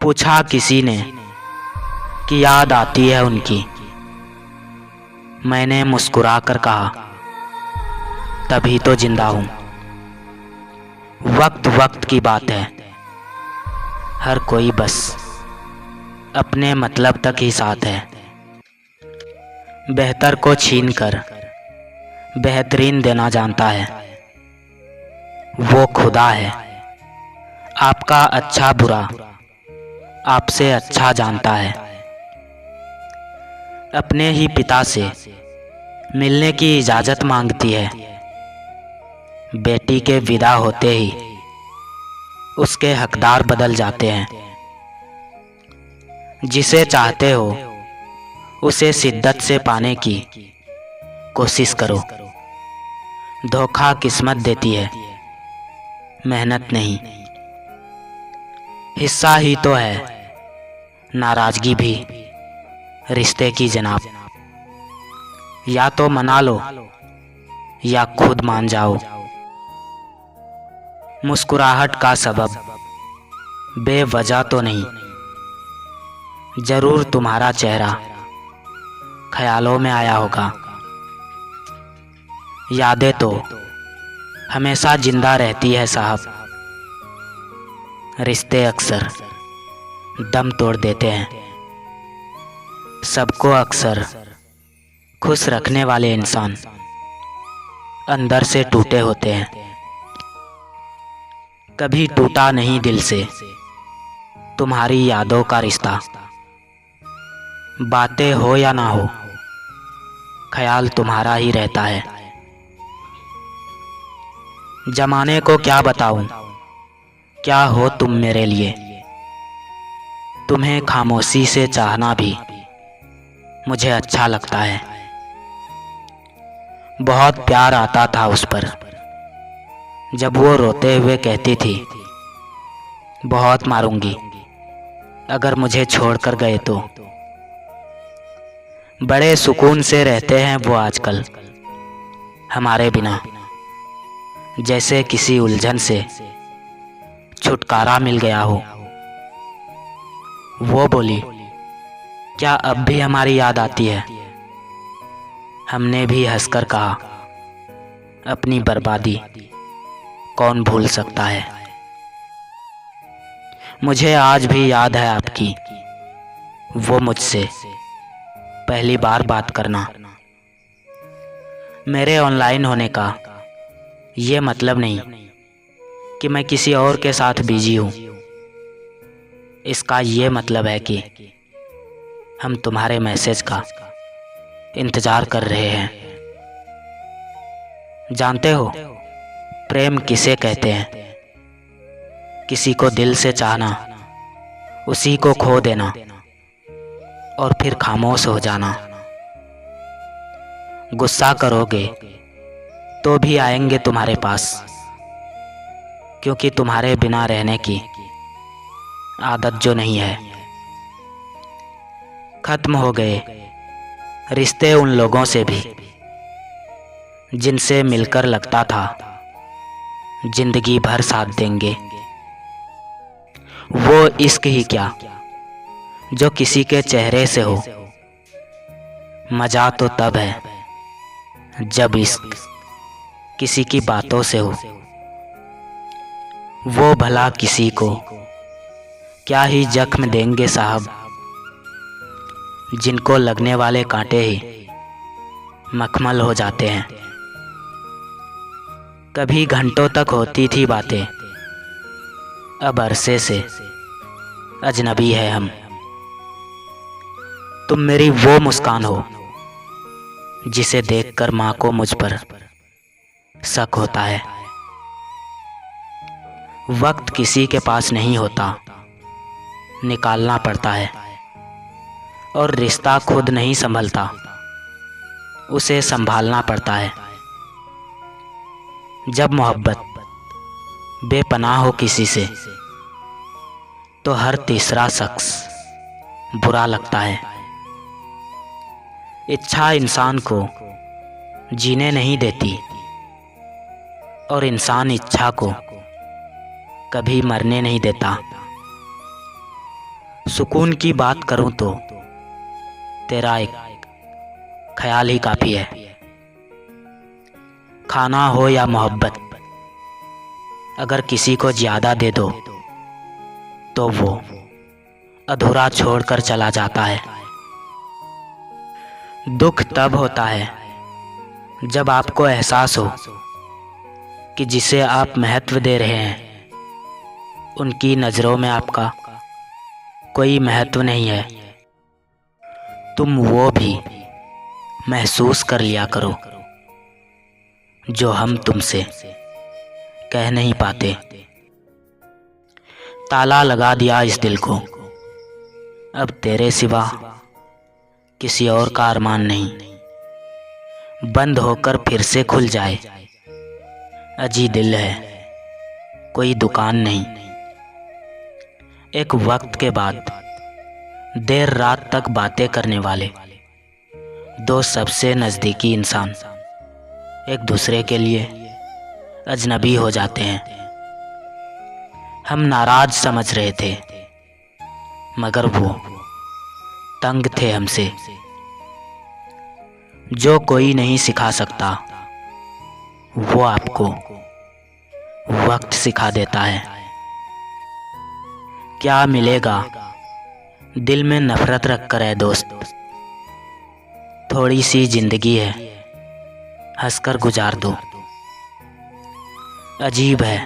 पूछा किसी ने कि याद आती है उनकी। मैंने मुस्कुरा कर कहा तभी तो जिंदा हूँ। वक्त वक्त की बात है, हर कोई बस अपने मतलब तक ही साथ है। बेहतर को छीन कर बेहतरीन देना जानता है, वो खुदा है। आपका अच्छा बुरा आपसे अच्छा जानता है। अपने ही पिता से मिलने की इजाज़त मांगती है। बेटी के विदा होते ही उसके हकदार बदल जाते हैं। जिसे चाहते हो उसे शिद्दत से पाने की कोशिश करो। धोखा किस्मत देती है, मेहनत नहीं। हिस्सा ही तो है नाराज़गी भी रिश्ते की जनाब। या तो मना लो या खुद मान जाओ। मुस्कुराहट का सबब बेवजह तो नहीं, जरूर तुम्हारा चेहरा ख्यालों में आया होगा। यादें तो हमेशा जिंदा रहती है साहब, रिश्ते अक्सर दम तोड़ देते हैं। सबको अक्सर खुश रखने वाले इंसान अंदर से टूटे होते हैं। कभी टूटा नहीं दिल से तुम्हारी यादों का रिश्ता। बातें हो या ना हो, ख्याल तुम्हारा ही रहता है। जमाने को क्या बताऊं, क्या हो तुम मेरे लिए। तुम्हें खामोशी से चाहना भी मुझे अच्छा लगता है। बहुत प्यार आता था उस पर जब वो रोते हुए कहती थी बहुत मारूंगी अगर मुझे छोड़कर गए तो। बड़े सुकून से रहते हैं वो आजकल हमारे बिना, जैसे किसी उलझन से छुटकारा मिल गया हो। वो बोली क्या अब भी हमारी याद आती है। हमने भी हंसकर कहा अपनी बर्बादी कौन भूल सकता है। मुझे आज भी याद है आपकी वो मुझसे पहली बार बात करना। मेरे ऑनलाइन होने का ये मतलब नहीं कि मैं किसी और के साथ बिजी हूँ। इसका ये मतलब है कि हम तुम्हारे मैसेज का इंतज़ार कर रहे हैं। जानते हो प्रेम किसे कहते हैं। किसी को दिल से चाहना, उसी को खो देना और फिर खामोश हो जाना। गुस्सा करोगे तो भी आएंगे तुम्हारे पास, क्योंकि तुम्हारे बिना रहने की आदत जो नहीं है। खत्म हो गए रिश्ते उन लोगों से भी जिनसे मिलकर लगता था जिंदगी भर साथ देंगे। वो इश्क ही क्या जो किसी के चेहरे से हो। मजा तो तब है जब इश्क किसी की बातों से हो। वो भला किसी को क्या ही जख्म देंगे साहब, जिनको लगने वाले कांटे ही मखमल हो जाते हैं। कभी घंटों तक होती थी बातें, अब अरसे से अजनबी है हम। तुम मेरी वो मुस्कान हो जिसे देखकर माँ को मुझ पर शक होता है। वक्त किसी के पास नहीं होता, निकालना पड़ता है। और रिश्ता खुद नहीं संभलता, उसे संभालना पड़ता है। जब मोहब्बत बेपनाह हो किसी से तो हर तीसरा शख्स बुरा लगता है। इच्छा इंसान को जीने नहीं देती और इंसान इच्छा को कभी मरने नहीं देता। सुकून की बात करूं तो तेरा एक ख्याल ही काफ़ी है। खाना हो या मोहब्बत, अगर किसी को ज़्यादा दे दो तो वो अधूरा छोड़कर चला जाता है। दुख तब होता है जब आपको एहसास हो कि जिसे आप महत्व दे रहे हैं उनकी नज़रों में आपका कोई महत्व नहीं है। तुम वो भी महसूस कर लिया करो जो हम तुमसे कह नहीं पाते। ताला लगा दिया इस दिल को, अब तेरे सिवा किसी और का अरमान नहीं। बंद होकर फिर से खुल जाए, अजी दिल है कोई दुकान नहीं। एक वक्त के बाद देर रात तक बातें करने वाले दो सबसे नज़दीकी इंसान एक दूसरे के लिए अजनबी हो जाते हैं। हम नाराज समझ रहे थे मगर वो तंग थे हमसे। जो कोई नहीं सिखा सकता वो आपको वक्त सिखा देता है। क्या मिलेगा दिल में नफरत रखकर है दोस्त, थोड़ी सी जिंदगी है हंसकर गुजार दो। अजीब है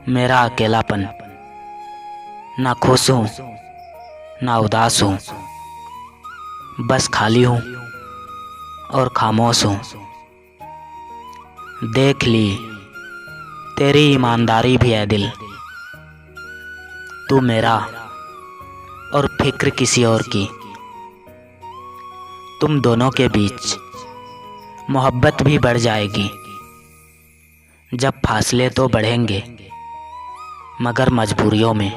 मेरा अकेलापन, ना खुश हूँ ना उदास हूँ, बस खाली हूँ और खामोश हूँ। देख ली तेरी ईमानदारी भी है दिल, तू मेरा और फिक्र किसी और की। तुम दोनों के बीच मोहब्बत भी बढ़ जाएगी, जब फासले तो बढ़ेंगे मगर मजबूरियों में